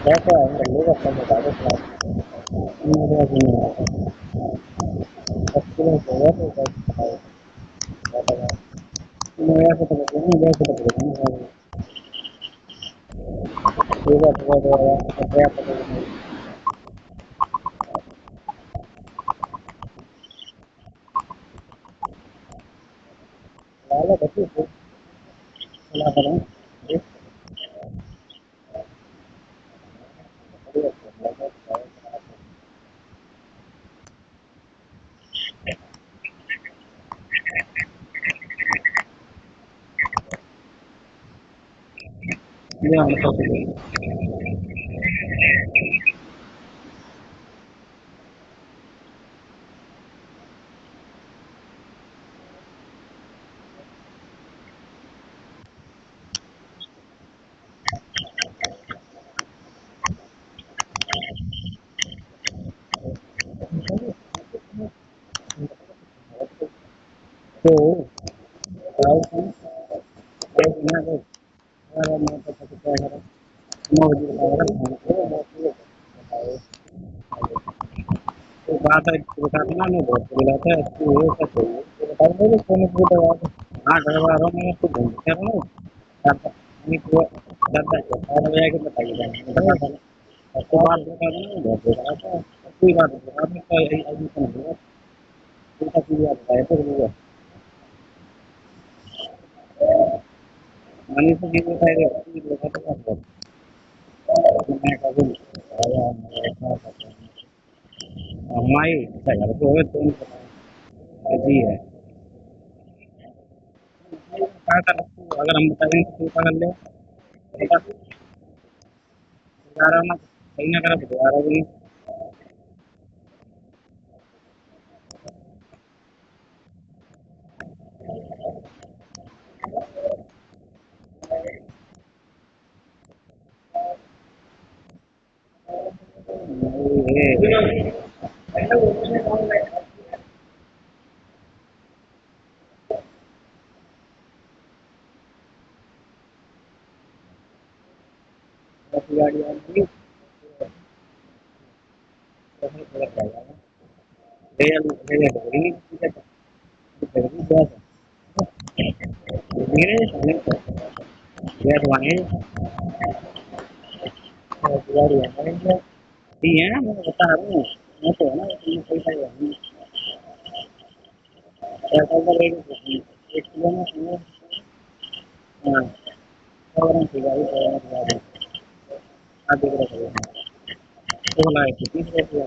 ऐसा है लोग अपने मुताबिक एक्सपीरियंस होगा तो मेरा तो नहीं वैसे तो ठीक है लाला बच्ची को चला करें ये हम सब तो ना तो मैं तो क्या करें मौज तो बात है बताते ना मैं बहुत बुलाता है तू ये सब चाहिए बता दे सोने को तो यार हाँ घर वालों में तो घूम कर रहा हूँ दादा नहीं तो दादा और भैया के बताइए बता दो तो बात बता देना बहुत बुलाता है कोई बात नहीं आपने तो यही अभी तो नहीं हुआ उल्टा सीधा बताया तो नहीं मनी से भी बताया भी बताता था मैं कभी आया हमारी घर को है तो जी है अगर हम बताएंगे तो पकड़ ले ग्यारह ना कहीं ना कहीं ग्यारह भी गाड़ी आएगी गाड़ी है मैं बता रहा हूँ मैं तो है ना पैसा एक किलो में हाँ गाड़ी आधे किलो तो लाए थे 30 रुपये